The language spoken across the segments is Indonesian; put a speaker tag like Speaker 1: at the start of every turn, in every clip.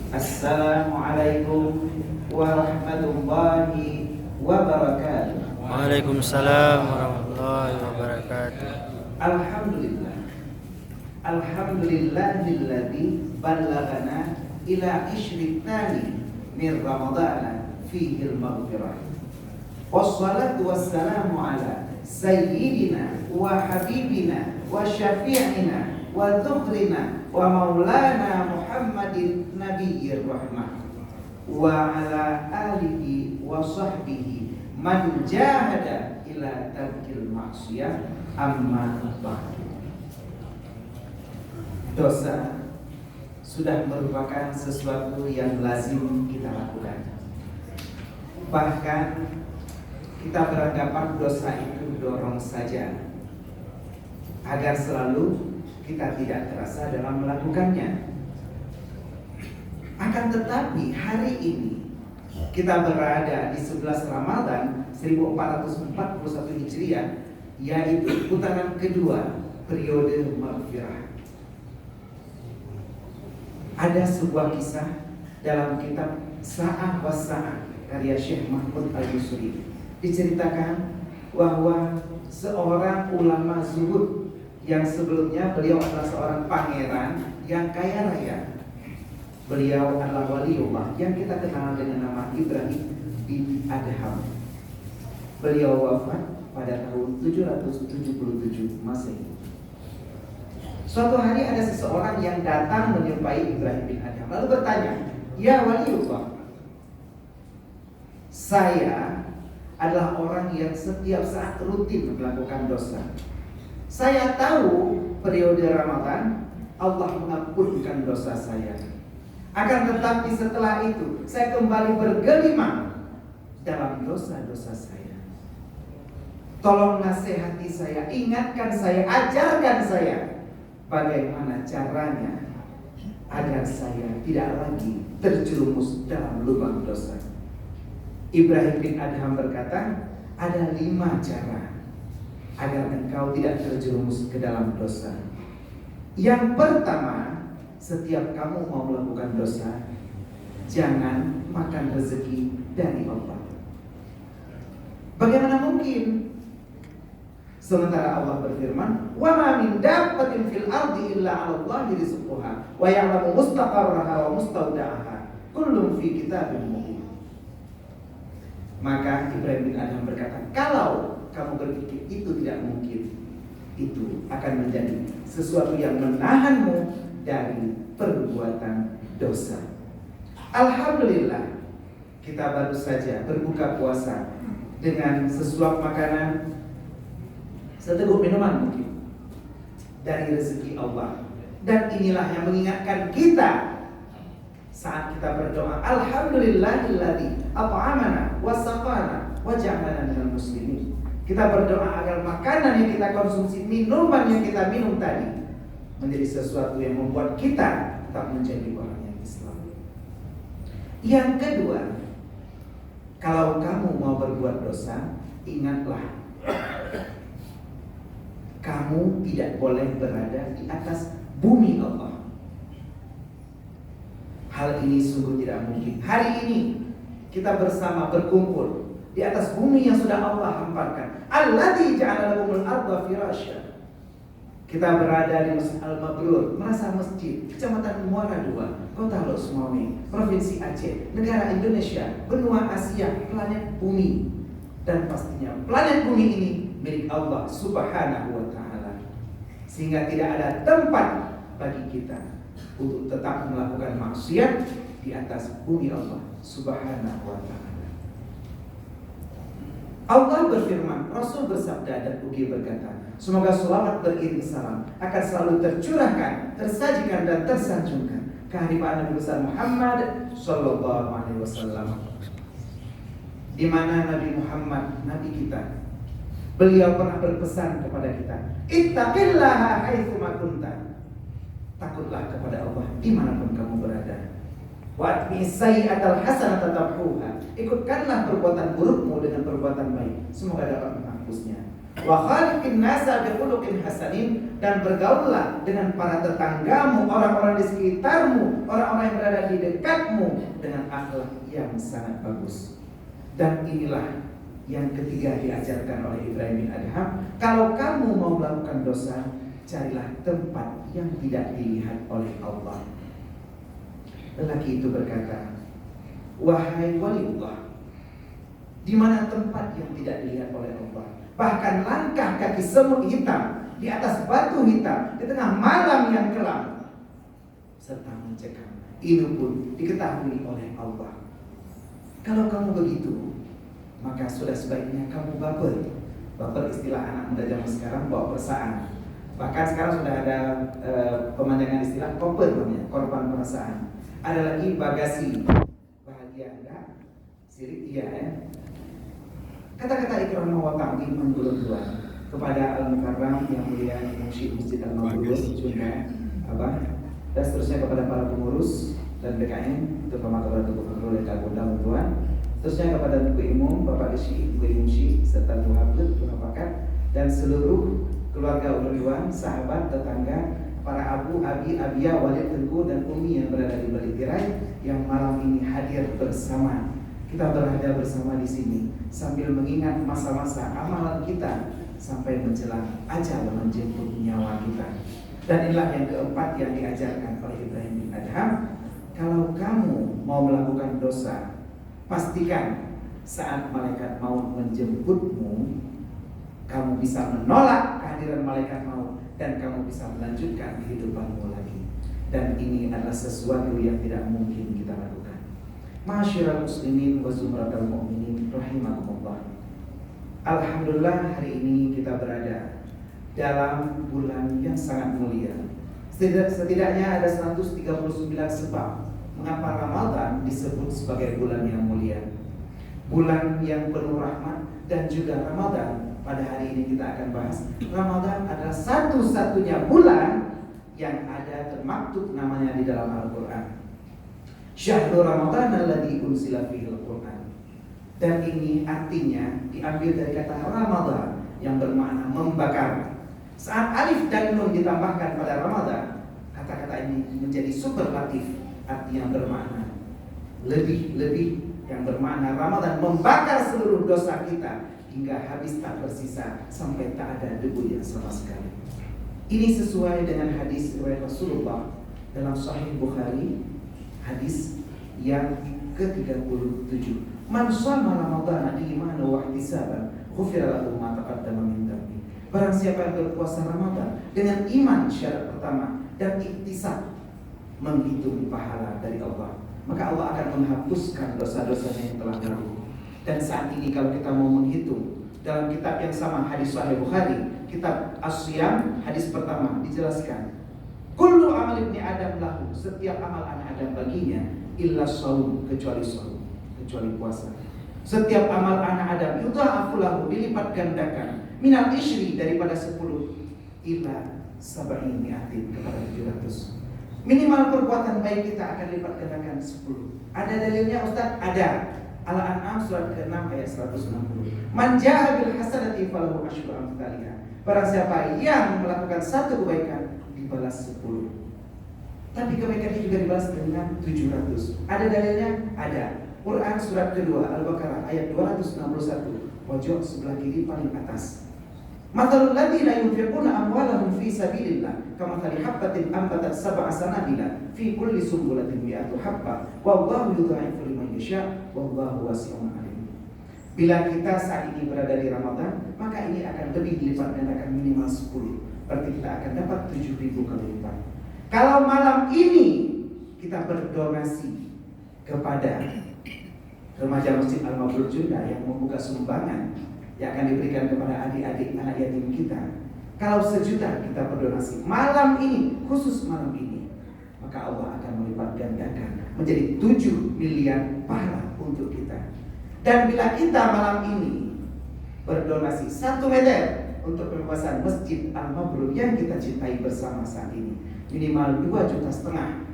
Speaker 1: Assalamualaikum warahmatullahi wabarakatuh.
Speaker 2: Waalaikumsalam warahmatullahi wabarakatuh.
Speaker 1: Alhamdulillah. Alhamdulillahilladzi ballaghana ila isyri tsani min ramadhana fihi al-maghfirah. Wassalatu wassalamu ala sayyidina wa habibina wa syafi'ina wa dzukhrina wa maulana Muhammadin nabiyyir rahmah wa ala alihi wa sahbihi man jahada ila tarkil maksiyah amma ba'du. Dosa sudah merupakan sesuatu yang lazim kita lakukan. Bahkan kita beranggapan dosa itu dorong saja agar selalu kita tidak terasa dalam melakukannya. Akan tetapi hari ini kita berada di 11 Ramadan 1441 Hijriah, yaitu putaran kedua periode maghfirah. Ada sebuah kisah dalam kitab Sa'ah wa Sa'ah karya Syekh Mahmud Al-Yusri. Diceritakan bahwa seorang ulama zuhud yang sebelumnya beliau adalah seorang pangeran yang kaya raya. Beliau adalah waliullah yang kita kenal dengan nama Ibrahim bin Adham. Beliau wafat pada tahun 777 Masehi. Suatu hari ada seseorang yang datang menjumpai Ibrahim bin Adham lalu bertanya, "Ya waliullah, saya adalah orang yang setiap saat rutin melakukan dosa. Saya tahu periode Ramadan Allah mengampunkan dosa saya. Akan tetapi setelah itu saya kembali bergelimang dalam dosa-dosa saya. Tolong nasihati saya, ingatkan saya, ajarkan saya bagaimana caranya agar saya tidak lagi terjerumus dalam lubang dosa." Ibrahim bin Adham berkata, ada 5 cara agar engkau tidak terjerumus ke dalam dosa. Yang pertama, setiap kamu mau melakukan dosa, jangan makan rezeki dari Allah. Bagaimana mungkin? Sementara Allah berfirman, "Wa ma min dabbatin fil ardi illa 'ala Allahi rizquha wa ya'lamu mustaqarraha wa mustawda'aha. Kullun fi kitabin mubin." Maka Ibrahim bin Adham berkata, kalau kamu berpikir itu tidak mungkin, itu akan menjadi sesuatu yang menahanmu dari perbuatan dosa. Alhamdulillah, kita baru saja berbuka puasa dengan sesuap makanan, seteguk minuman mungkin dari rezeki Allah. Dan inilah yang mengingatkan kita saat kita berdoa, alhamdulillahilladzi at'amana wa saqana wa ja'alana minal muslimin. Kita berdoa agar makanan yang kita konsumsi, minuman yang kita minum tadi menjadi sesuatu yang membuat kita tetap menjadi orang yang Islam. Yang kedua, kalau kamu mau berbuat dosa, ingatlah, kamu tidak boleh berada di atas bumi Allah. Hal ini sungguh tidak mungkin. Hari ini kita bersama berkumpul di atas bumi yang sudah Allah hamparkan. Alladzi ja'ala lakumul arda firasya. Kita berada di Masjid Al-Mabrur, Merasa Masjid, Kecamatan Muara II, Kota Losmawi, Provinsi Aceh, negara Indonesia, benua Asia, planet bumi. Dan pastinya planet bumi ini milik Allah Subhanahu wa ta'ala. Sehingga tidak ada tempat bagi kita untuk tetap melakukan maksiat di atas bumi Allah Subhanahu wa ta'ala. Allah berfirman, Rasul bersabda dan Ugi berkata, semoga selawat beriring salam akan selalu tercurahkan, tersajikan dan tersanjungkan kehadiran Nabi besar Muhammad sallallahu alaihi wasallam. Di mana Nabi Muhammad, Nabi kita, beliau pernah berpesan kepada kita, ittaqillaha haitsu ma kunta. Takutlah kepada Allah dimanapun kamu berada. Wa atbi'is-sayyi'atal hasanata tamhuha. Ikutkanlah perbuatan burukmu dengan perbuatan baik, semoga dapat menghapusnya. Wa khaliqin nasa bi khuluqin hasanin, dan bergaullah dengan para tetanggamu, orang-orang di sekitarmu, orang-orang yang berada di dekatmu dengan akhlak yang sangat bagus. Dan inilah yang ketiga diajarkan oleh Ibrahim bin Adham. Kalau kamu mau melakukan dosa, carilah tempat yang tidak dilihat oleh Allah. Lelaki itu berkata, wahai waliullah, di mana tempat yang tidak dilihat oleh Allah? Bahkan langkah kaki semut hitam di atas batu hitam di tengah malam yang kelam serta mencekam, itu pun diketahui oleh Allah. Kalau kamu begitu, maka sudah sebaiknya kamu baper. Baper istilah anak muda zaman sekarang, bawa perasaan. Bahkan sekarang sudah ada pemandangan istilah koper namanya, korban perasaan. Ada lagi bagasi, bahagia enggak? Sirik iya ya. Kata-kata ikram wa ta'zim menggulung kepada Al-Mukarram yang mulia Syekh Masjid Al-Mabrur juga Abah, dan seterusnya kepada para pengurus dan BKN, terutama kepada Gubernur dan Kagundang Tuan, seterusnya kepada Tuku Imum Bapak Syekh, Tuku Imum Syekh serta Tuh Hafid, Tuh Pakat, dan seluruh keluarga Uluwan, sahabat, tetangga, para abu, abi, abia, walid, tengku, dan umi yang berada di balik tirai yang malam ini hadir bersama. Kita berada bersama di sini sambil mengingat masa-masa amalan kita sampai menjelang ajal menjemput nyawa kita. Dan inilah yang keempat yang diajarkan oleh Ibrahim bin Adham. Kalau kamu mau melakukan dosa, pastikan saat malaikat maut menjemputmu, kamu bisa menolak kehadiran malaikat maut dan kamu bisa melanjutkan kehidupanmu lagi. Dan ini adalah sesuatu yang tidak mungkin kita lakukan. Ma'asyiral muslimin wa zumratal mu'minin rahimakumullah. Alhamdulillah, hari ini kita berada dalam bulan yang sangat mulia. Setidaknya ada 139 sebab mengapa Ramadan disebut sebagai bulan yang mulia, bulan yang penuh rahmat. Dan juga Ramadan, pada hari ini kita akan bahas, Ramadan adalah satu-satunya bulan yang ada termaktub namanya di dalam Al-Quran, Syahrul Ramadan alladzi unzila fihil Qur'an. Dan ini artinya diambil dari kata Ramadan yang bermakna membakar. Saat alif dan nun ditambahkan pada Ramadan, kata-kata ini menjadi superlatif, artinya bermakna lebih, yang bermakna Ramadan membakar seluruh dosa kita hingga habis tak bersisa sampai tak ada debu yang sama sekali. Ini sesuai dengan hadis riwayat Rasulullah dalam Sahih Bukhari, hadis yang ke-37. Man shoma Ramadhana imanan wa ihtisaban, ghufira lahu ma taqaddama min dhanbi. Barang siapa yang berpuasa Ramadan dengan iman syarat pertama dan ihtisab, menghitung pahala dari Allah, maka Allah akan menghapuskan dosa-dosanya yang telah lalu. Dan saat ini kalau kita mau menghitung dalam kitab yang sama, hadis Sahih Bukhari, kitab As-Siyam, hadis pertama dijelaskan, kullu amal ibni Adam lahu, setiap amal anak Adam baginya, illa shaum, kecuali shaum, kecuali puasa. Setiap amal anak Adam yudha'afu lahu, dilipat gandakan, minal ishri, daripada 10 ila sab'in mi'atin, kepada 700. Minimal perbuatan baik kita akan lipat gandakan 10. Ada dalilnya Ustaz? Ada. Al-An'am surat ke-6 ayat 160. Man ja'a bil hasanati falahu asyru amsalihha. Barang siapa yang melakukan satu kebaikan dibalas 10. Tapi kebaikan itu juga dibalas dengan 700. Ada dalilnya? Ada. Quran surat kedua Al-Baqarah ayat 261. Pojok sebelah kiri paling atas. Mathalul ladzina yunfiquna amwalahum fi sabilillah kamathali habbatin ambatat sab'a sanabila fi kulli sumbulatin mi'atu habba wallahu yudha'ifu liman yasha wallahu wasi'un 'alim. Bila kita saat ini berada di Ramadan, maka ini akan lebih dilipat gandakan minimal 10. Berarti kita akan dapat 7.000 kali lipat. Kalau malam ini kita berdonasi kepada remaja Masjid Al-Mabrur juga yang membuka sumbangan yang akan diberikan kepada adik-adik anak yatim kita, kalau 1 juta kita berdonasi malam ini, khusus malam ini, maka Allah akan melipat gandakan menjadi 7 miliar pahala untuk kita. Dan bila kita malam ini berdonasi 1 meter untuk pembebasan Masjid Al-Mabrur yang kita cintai bersama saat ini, minimal 2,5 juta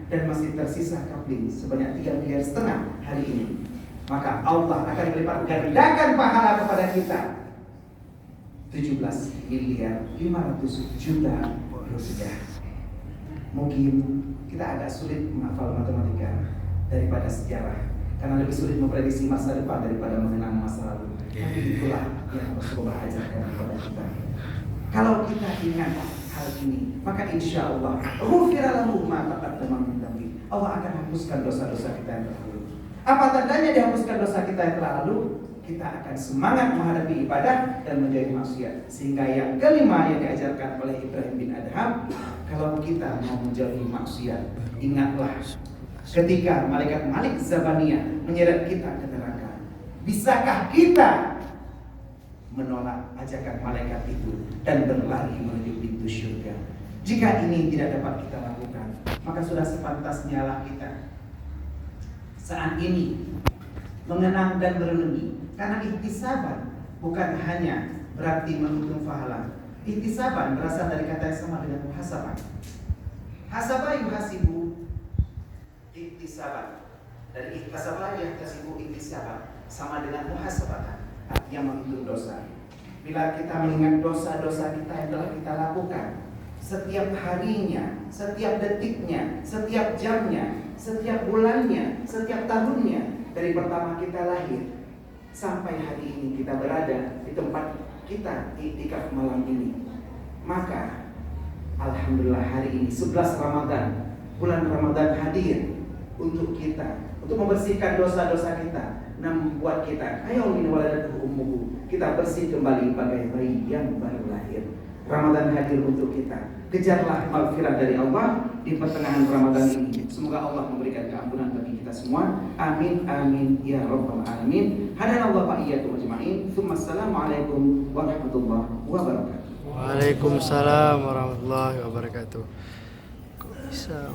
Speaker 1: dan masih tersisa kapling sebanyak 3,5 miliar hari ini, maka Allah akan melipat gandakan pahala kepada kita 17 miliar 500 juta rupiah. Mungkin kita agak sulit menghafal matematika daripada sejarah, karena lebih sulit memprediksi masa depan daripada mengenang masa lalu. Tapi itulah yang Rasulullah ajarkan kepada kita. Kalau kita ingat hal ini, maka insya Allah ghufira lahu ma taqaddama min dhanbi. Allah akan hapuskan dosa-dosa kita yang terdahulu. Apa tandanya dihapuskan dosa kita yang terdahulu? Kita akan semangat menghadapi ibadah dan menjadi manusia. Sehingga yang kelima yang diajarkan oleh Ibrahim bin Adham, kalau kita mau menjadi manusia, ingatlah ketika malaikat Malik Zabaniyah menyeret kita ke neraka, bisakah kita menolak ajakan malaikat itu dan berlari menuju pintu surga? Jika ini tidak dapat kita lakukan, maka sudah sepantasnya lah kita saat ini mengenang dan merenungi. Karena ihtisaban bukan hanya berarti menghitung pahala. Ihtisaban berasal dari kata yang sama dengan muhasabah. Hasabah yuhasibu, ihtisaban. Dari ihtisabah yuhasibu, ihtisaban sama dengan muhasabah, yang menghitung dosa. Bila kita mengingat dosa-dosa kita yang telah kita lakukan setiap harinya, setiap detiknya, setiap jamnya, setiap bulannya, setiap tahunnya, dari pertama kita lahir sampai hari ini kita berada di tempat kita iktikaf malam ini, maka alhamdulillah hari ini 11 Ramadan, bulan Ramadan hadir untuk kita, untuk membersihkan dosa-dosa kita, membuat kita kayaumin waladatuhu ummuhu, kita bersih kembali bagai bayi yang baru lahir. Ramadan hadir untuk kita. Kejarlah maghfirah dari Allah di pertengahan Ramadan ini. Semoga Allah memberikan keampunan bagi kita semua. Amin amin ya rabbal alamin. Hadanallahu wa iyyakum ajma'in. Assalamualaikum warahmatullahi wabarakatuh.
Speaker 2: Waalaikumsalam warahmatullahi wabarakatuh. Kok bisa?